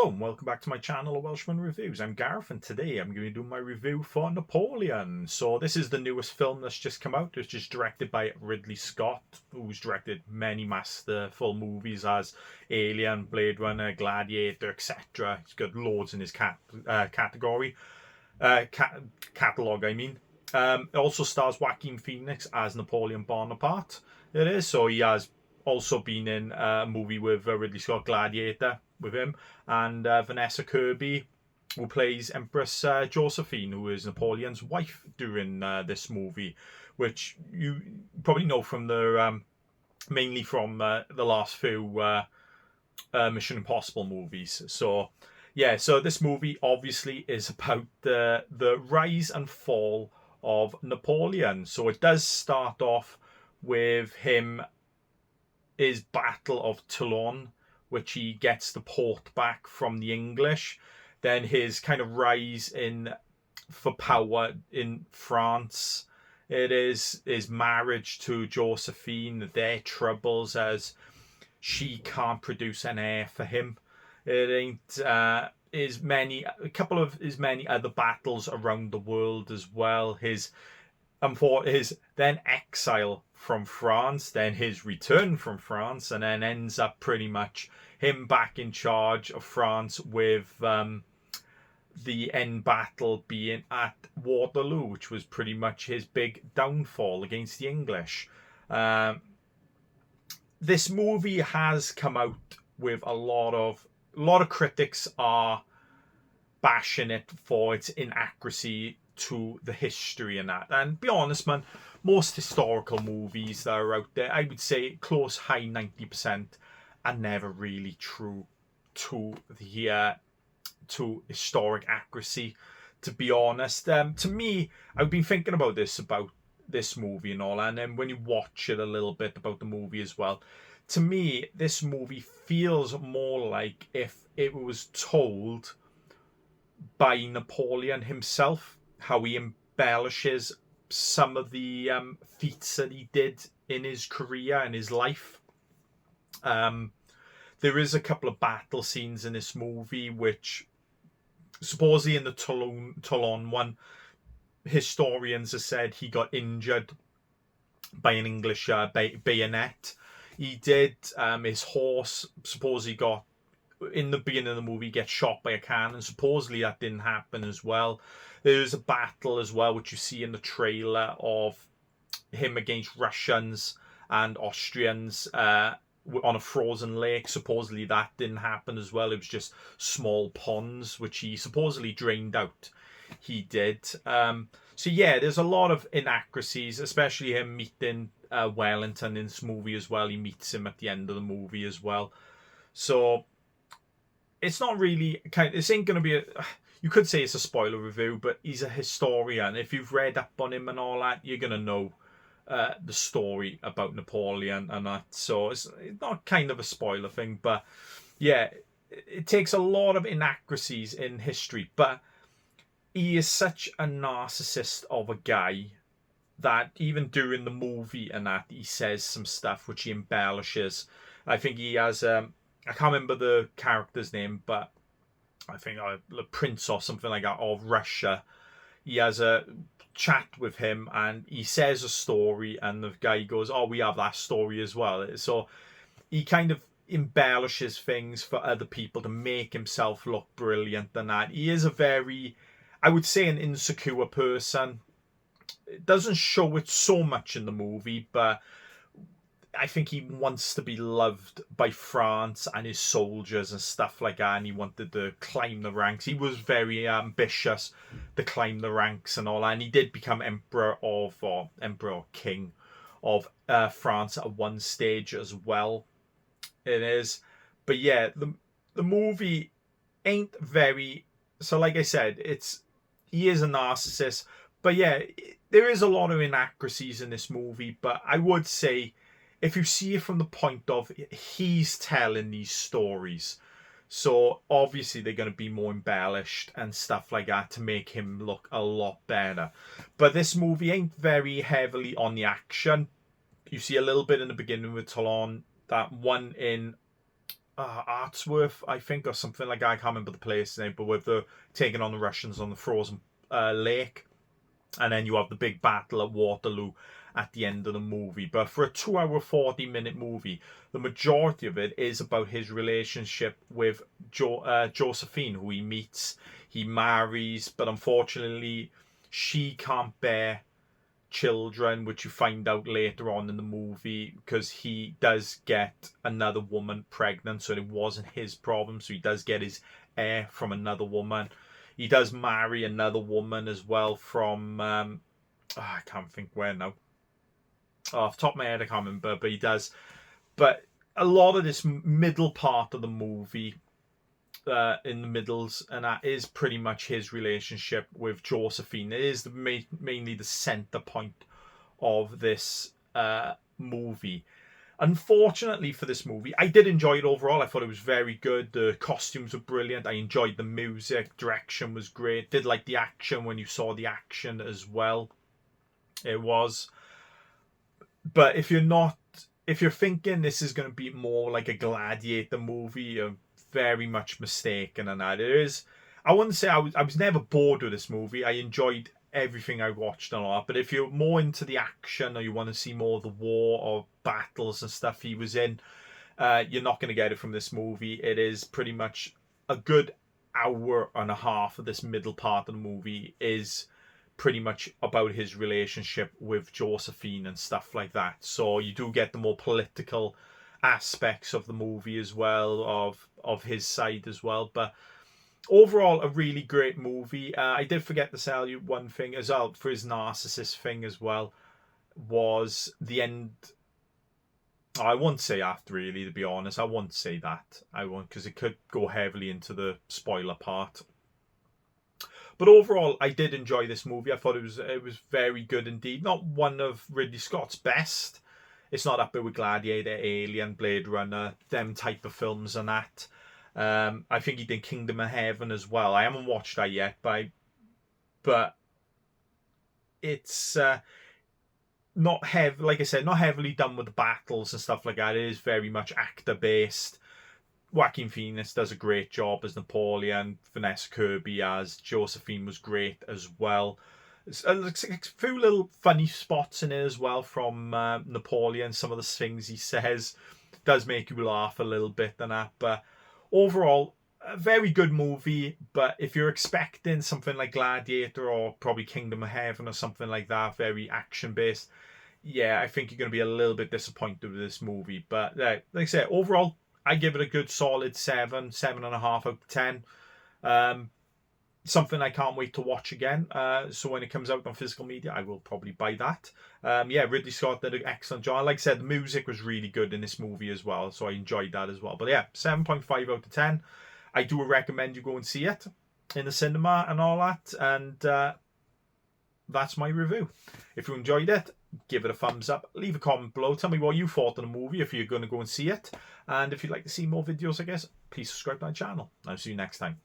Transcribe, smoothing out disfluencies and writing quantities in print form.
Hello and welcome back to my channel of Welshman Reviews. I'm Gareth and today I'm going to do my review for Napoleon. So this is the newest film that's just come out. It's just directed by Ridley Scott, who's directed many masterful movies as Alien, Blade Runner, Gladiator, etc. He's got loads in his catalogue, I mean. It also stars Joaquin Phoenix as Napoleon Bonaparte. It is, so he has also been in a movie with Ridley Scott, Gladiator, with him, and Vanessa Kirby, who plays Empress Josephine, who is Napoleon's wife during this movie, which you probably know from the mainly from the last few Mission Impossible movies. So yeah, so this movie obviously is about the rise and fall of Napoleon. So it does start off with his Battle of Toulon, which he gets the port back from the English. Then his kind of rise for power in France. It is his marriage to Josephine, their troubles as she can't produce an heir for him. It ain't a couple of his many other battles around the world as well. His then exile from France, then his return from France, and then ends up pretty much him back in charge of France with the end battle being at Waterloo, which was pretty much his big downfall against the English. This movie has come out with a lot of critics are bashing it for its inaccuracy to the history and that. And be honest, man, most historical movies that are out there, I would say close high 90% are never really true to the to historic accuracy, to be honest. To me, I've been thinking about this movie and all, and then when you watch it a little bit about the movie as well, to me this movie feels more like if it was told by Napoleon himself, how he embellishes some of the feats that he did in his career and his life. There is a couple of battle scenes in this movie which supposedly in the Toulon one, historians have said he got injured by an English bayonet. He did. His horse supposedly got, in the beginning of the movie, gets shot by a cannon. Supposedly that didn't happen as well. There's a battle as well, which you see in the trailer, of him against Russians and Austrians on a frozen lake. Supposedly that didn't happen as well. It was just small ponds, which he supposedly drained out. He did. So yeah, there's a lot of inaccuracies, especially him meeting Wellington in this movie as well. He meets him at the end of the movie as well. So it's not really this ain't going to be you could say it's a spoiler review, but he's a historian. If you've read up on him and all that, you're going to know the story about Napoleon and that. So it's not kind of a spoiler thing, but yeah, it takes a lot of inaccuracies in history, but he is such a narcissist of a guy that even during the movie and that, he says some stuff which he embellishes. I think he has I can't remember the character's name, but I think the prince or something like that of Russia. He has a chat with him and he says a story and the guy goes, oh, we have that story as well. So he kind of embellishes things for other people to make himself look brilliant and that. He is a very, I would say, an insecure person. It doesn't show it so much in the movie, but I think he wants to be loved by France and his soldiers and stuff like that, and he wanted to climb the ranks. He was very ambitious to climb the ranks and all that, and he did become emperor or king of France at one stage as well. It is. But yeah, the movie ain't very, so like I said, he is a narcissist, but yeah, there is a lot of inaccuracies in this movie, but I would say if you see it from the point of he's telling these stories, so obviously they're going to be more embellished and stuff like that to make him look a lot better. But this movie ain't very heavily on the action. You see a little bit in the beginning with Toulon, that one in Artsworth, I think, or something like that. I can't remember the place name, but with the taking on the Russians on the frozen lake, and then you have the big battle at Waterloo at the end of the movie. But for a 2 hour 40-minute movie, the majority of it is about his relationship with Josephine, who he meets, he marries, but unfortunately she can't bear children, which you find out later on in the movie, because he does get another woman pregnant, so it wasn't his problem. So he does get his heir from another woman. He does marry another woman as well from I can't think where now. Off the top of my head, I can't remember, but he does. But a lot of this middle part of the movie, in the middles, and that is pretty much his relationship with Josephine. It is mainly the center point of this movie. Unfortunately for this movie, I did enjoy it overall. I thought it was very good. The costumes were brilliant. I enjoyed the music. Direction was great. Did like the action when you saw the action as well. It was. But if you're thinking this is going to be more like a Gladiator movie, you're very much mistaken in that. It is. I wouldn't say I was never bored with this movie. I enjoyed everything I watched a lot. But if you're more into the action, or you want to see more of the war or battles and stuff he was in, you're not going to get it from this movie. It is pretty much a good hour and a half of this middle part of the movie is pretty much about his relationship with Josephine and stuff like that. So you do get the more political aspects of the movie as well, of his side as well. But overall, a really great movie. I did forget to tell you one thing as well, for his narcissist thing as well, was the end. I won't say after, really, to be honest. I won't say that. I won't, because it could go heavily into the spoiler part. But overall, I did enjoy this movie. I thought it was very good indeed. Not one of Ridley Scott's best. It's not up there with Gladiator, Alien, Blade Runner, them type of films and that. I think he did Kingdom of Heaven as well. I haven't watched that yet, but it's not heavy. Like I said, not heavily done with the battles and stuff like that. It is very much actor based. Joaquin Phoenix does a great job as Napoleon. Vanessa Kirby as Josephine was great as well. A few little funny spots in it as well from Napoleon. Some of the things he says does make you laugh a little bit and that. But overall, a very good movie. But if you're expecting something like Gladiator or probably Kingdom of Heaven or something like that, very action based, yeah, I think you're going to be a little bit disappointed with this movie. But like I said, overall, I give it a good solid 7.5 out of 10. Something I can't wait to watch again. So when it comes out on physical media, I will probably buy that. Yeah, Ridley Scott did an excellent job. Like I said, the music was really good in this movie as well, so I enjoyed that as well. But yeah, 7.5 out of 10. I do recommend you go and see it in the cinema and all that. And that's my review. If you enjoyed it, give it a thumbs up. Leave a comment below. Tell me what you thought of the movie if you're going to go and see it. And if you'd like to see more videos, I guess, please subscribe to my channel. I'll see you next time.